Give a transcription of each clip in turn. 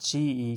CE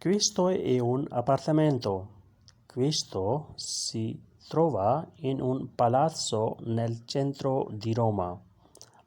Questo è un appartamento. Questo si trova in un palazzo nel centro di Roma.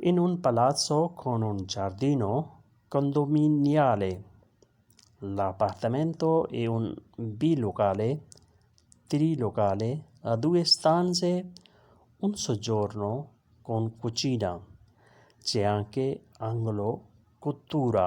In un palazzo con un giardino condominiale. L'appartamento è un bilocale, trilocale, a 2 stanze, un soggiorno con cucina. C'è anche angolo cottura.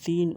3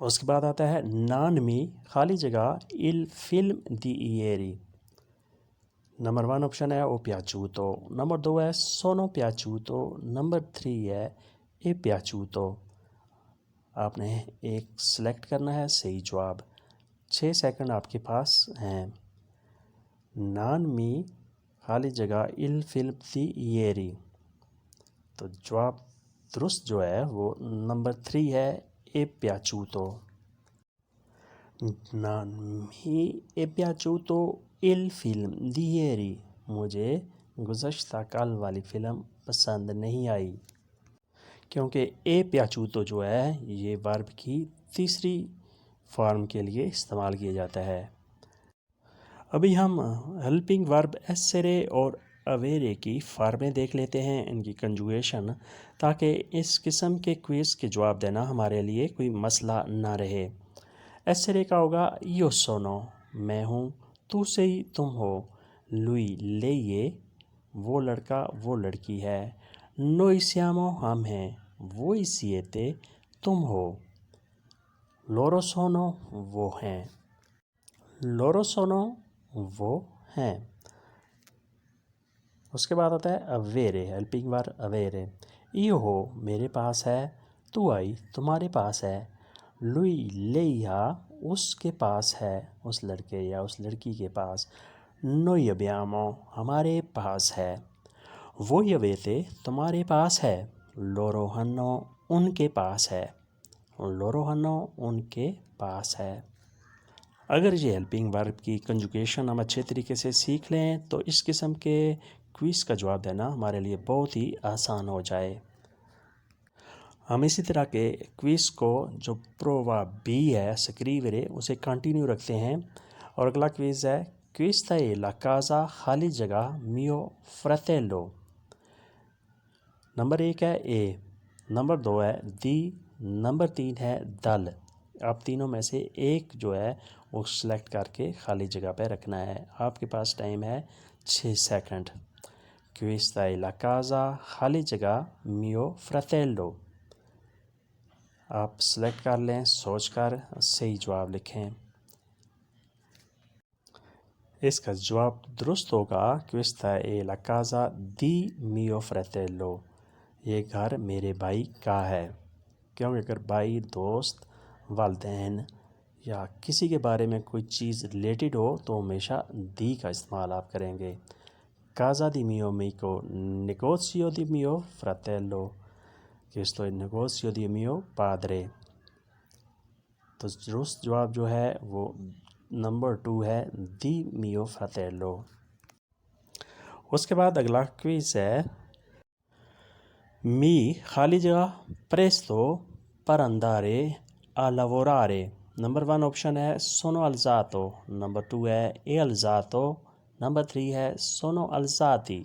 اس کے بعد آتا ہے نان می خالی جگہ il film di ieri. Number 1 option ہے او پیاچوتو، number 2 ہے Sonu پیاچوتو، number 3 ہے اے پیاچوتو. آپ نے ایک سلیکٹ کرنا ہے صحیح جواب. 6 سیکنڈ آپ کے پاس ہیں. نان می خالی جگہ il film di ieri. تو جواب درست جو ہے وہ نمبر 3 ہے اے پیاچوتو. نان می اے پیاچوتو il film di ieri. مجھے گزشتہ کل والی فلم پسند نہیں آئی. کیونکہ اے پیاچوتو جو ہے یہ ورب کی تیسری فارم کے لیے استعمال کیا جاتا ہے. ابھی ہم ہیلپنگ ورب ایسرے اور اویرے کی فارمیں دیکھ لیتے ہیں، ان کی کنجوگیشن، تاکہ اس قسم کے کوئز کے جواب دینا ہمارے لیے کوئی مسئلہ نہ رہے. ایسرے کا ہوگا یو سونو میں ہوں، تو سئی تم ہو، لوئی لیے وہ لڑکا وہ لڑکی ہے، نوئی سیامو ہم ہیں، وہی سیتے تم ہو، لورو سونو وہ ہیں، لورو سونو وہ ہیں. اس کے بعد آتا ہے اویرے، ہیلپنگ ورب اویرے. ایو ہو میرے پاس ہے، تو آئی تمہارے پاس ہے، لوئی لیا اس کے پاس ہے، اس لڑکے یا اس لڑکی کے پاس، نوئی ابیامو ہمارے پاس ہے، وہی اویتے تمہارے پاس ہے، لورو ہنو ان کے پاس ہے، لورو ہنو ان کے پاس ہے. اگر یہ ہیلپنگ ورب کی کنجوگیشن ہم اچھے طریقے سے سیکھ لیں تو اس قسم کے کوئز کا جواب دینا ہمارے لیے بہت ہی آسان ہو جائے. ہم اسی طرح کے کوئز کو جو پرووا بی ہے سکریورے اسے کنٹینیو رکھتے ہیں، اور اگلا کوئز ہے کوئستا اے لا کازا خالی جگہ میو فراتیلو. نمبر 1 ہے اے، نمبر 2 ہے دی، نمبر 3 ہے دل. آپ تینوں میں سے ایک جو ہے وہ سلیکٹ کر کے خالی جگہ پہ رکھنا ہے. آپ کے پاس ٹائم ہے 6 سیکنڈ. کوئستا اے لا کازا خالی جگہ میو فراتیلو. آپ سلیکٹ کر لیں، سوچ کر صحیح جواب لکھیں. اس کا جواب درست ہوگا کوئستا اے لا کازا دی میو فراتیلو. یہ گھر میرے بھائی کا ہے. کیونکہ اگر بھائی، دوست، والدین یا کسی کے بارے میں کوئی چیز ریلیٹڈ ہو تو ہمیشہ دی کا استعمال آپ کریں گے. کازا دی میو میکو نیگوسیو دی میو فراتیلو، questo è il negozio di mio padre. تو درست جواب جو ہے وہ نمبر 2 ہے دی میو فراتیلو. اس کے بعد اگلا کوئز ہے می خالی جگہ پریستو پر اندارے آ lavorare. نمبر 1 آپشن ہے سونو الزاتو، نمبر 2 ہے اے الزاتو، نمبر 3 ہے سونو الزاتی.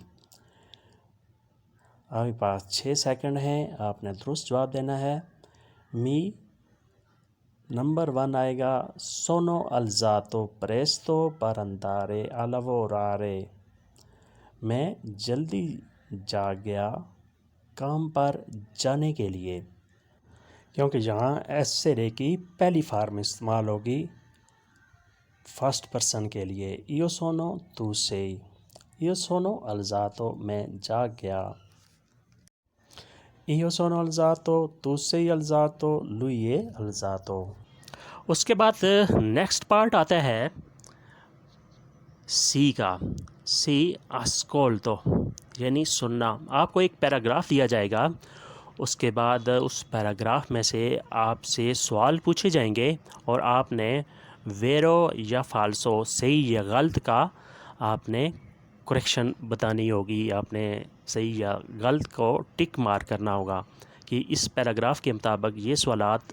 آپ کے پاس 6 سیکنڈ ہیں، آپ نے درست جواب دینا ہے. می نمبر 1 آئے گا سونو الزاتو پریستو پر اندارے آ lavorare. میں جلدی جا گیا کام پر جانے کے لیے. کیونکہ یہاں ایسرے کی پہلی فارم استعمال ہوگی فرسٹ پرسن کے لیے. ایو سونو تو سئی، ایو سونو الزاتو میں جا گیا، ایو سونو الزاتو تو سئی الزاتو، لوئی الزاتو. اس کے بعد نیکسٹ پارٹ آتا ہے سی کا. سی اسکولتو یعنی سننا. آپ کو ایک پیراگراف دیا جائے گا، اس کے بعد اس پیراگراف میں سے آپ سے سوال پوچھے جائیں گے اور آپ نے ویرو یا فالسو، صحیح یا غلط کا آپ نے کریکشن بتانی ہوگی. آپ نے صحیح یا غلط کو ٹک مار کرنا ہوگا کہ اس پیراگراف کے مطابق یہ سوالات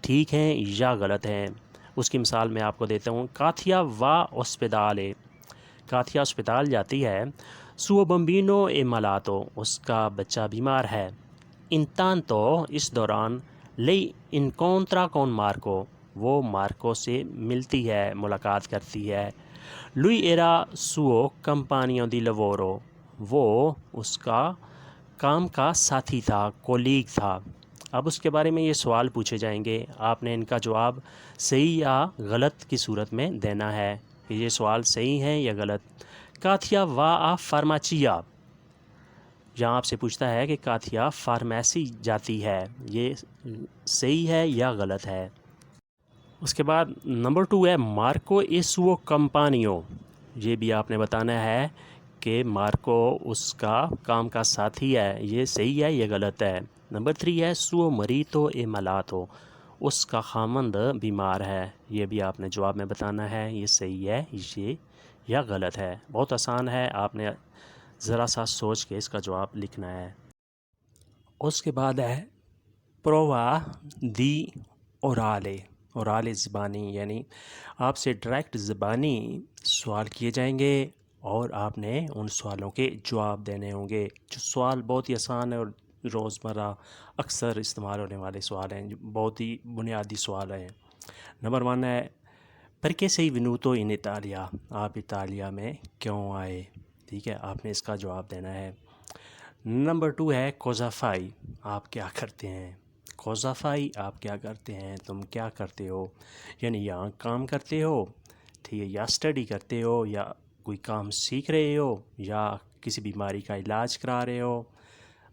ٹھیک ہیں یا غلط ہیں. اس کی مثال میں آپ کو دیتا ہوں. کاتھیا وا اسپیدالے، کاتھیا اسپتال جاتی ہے. سو بمبینو اے مالاتو، اس کا بچہ بیمار ہے. انتانتو اس دوران، لئی انکونترا کون مارکو، وہ مارکو سے ملتی ہے، ملاقات کرتی ہے. لوئی ایرا سو کمپانیو دی لوورو، وہ اس کا کام کا ساتھی تھا، کولیگ تھا. اب اس کے بارے میں یہ سوال پوچھے جائیں گے، آپ نے ان کا جواب صحیح یا غلط کی صورت میں دینا ہے کہ یہ سوال صحیح ہے یا غلط۔ کاتیا وا فارماچیا، جہاں آپ سے پوچھتا ہے کہ کاتیا فارمیسی جاتی ہے، یہ صحیح ہے یا غلط ہے۔ اس کے بعد نمبر 2 ہے مارکو ایسوو کمپانیو، یہ بھی آپ نے بتانا ہے کہ مارکو اس کا کام کا ساتھی ہے، یہ صحیح ہے یا غلط ہے۔ نمبر 3 ہے سو مریتو اے ملاتو، اس کا خامند بیمار ہے، یہ بھی آپ نے جواب میں بتانا ہے یہ صحیح ہے یہ یا غلط ہے۔ بہت آسان ہے، آپ نے ذرا سا سوچ کے اس کا جواب لکھنا ہے۔ اس کے بعد ہے پرووا دی اورالے، اورالے زبانی، یعنی آپ سے ڈائریکٹ زبانی سوال کیے جائیں گے اور آپ نے ان سوالوں کے جواب دینے ہوں گے۔ جو سوال بہت ہی آسان ہے اور روزمرہ اکثر استعمال ہونے والے سوال ہیں، جو بہت ہی بنیادی سوال ہیں۔ نمبر 1 ہے پرکے sei venuto in Italia، آپ اطالیہ میں کیوں آئے، ٹھیک ہے، آپ نے اس کا جواب دینا ہے۔ نمبر 2 ہے cosa fai، آپ کیا کرتے ہیں، cosa fai آپ کیا کرتے ہیں، تم کیا کرتے ہو، یعنی یہاں کام کرتے ہو، ٹھیک ہے، یا اسٹڈی کرتے ہو، یا کوئی کام سیکھ رہے ہو، یا کسی بیماری کا علاج کرا رہے ہو،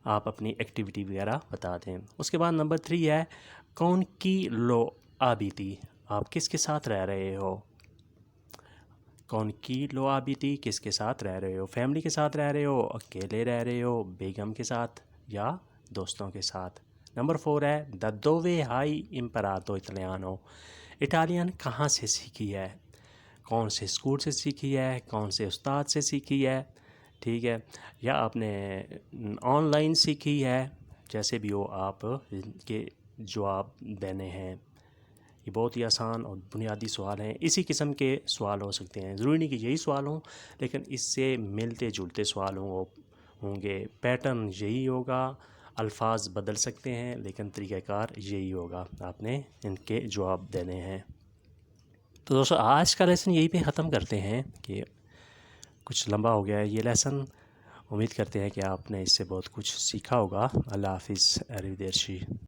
آپ اپنی ایکٹیویٹی وغیرہ بتا دیں۔ اس کے بعد نمبر 3 ہے کون کی لو آبیتی، آپ کس کے ساتھ رہ رہے ہو، کون کی لو آبیتی کس کے ساتھ رہ رہے ہو، فیملی کے ساتھ رہ رہے ہو، اکیلے رہ رہے ہو، بیگم کے ساتھ یا دوستوں کے ساتھ۔ نمبر 4 ہے دا دووے ہائی امپراتو اٹالیانو، اٹالین کہاں سے سیکھی ہے، کون سے اسکول سے سیکھی ہے، کون سے استاد سے سیکھی ہے، ٹھیک ہے، یا آپ نے آن لائن سیکھی ہے، جیسے بھی ہو آپ کے جواب دینے ہیں۔ یہ بہت ہی آسان اور بنیادی سوال ہیں، اسی قسم کے سوال ہو سکتے ہیں، ضروری نہیں کہ یہی سوال ہوں، لیکن اس سے ملتے جلتے سوال ہوں گے، پیٹرن یہی ہوگا، الفاظ بدل سکتے ہیں لیکن طریقہ کار یہی ہوگا، آپ نے ان کے جواب دینے ہیں۔ تو دوستو آج کا لیسن یہی پہ ختم کرتے ہیں کہ کچھ لمبا ہو گیا ہے یہ لیسن، امید کرتے ہیں کہ آپ نے اس سے بہت کچھ سیکھا ہوگا۔ اللہ حافظ، اریویدرچی۔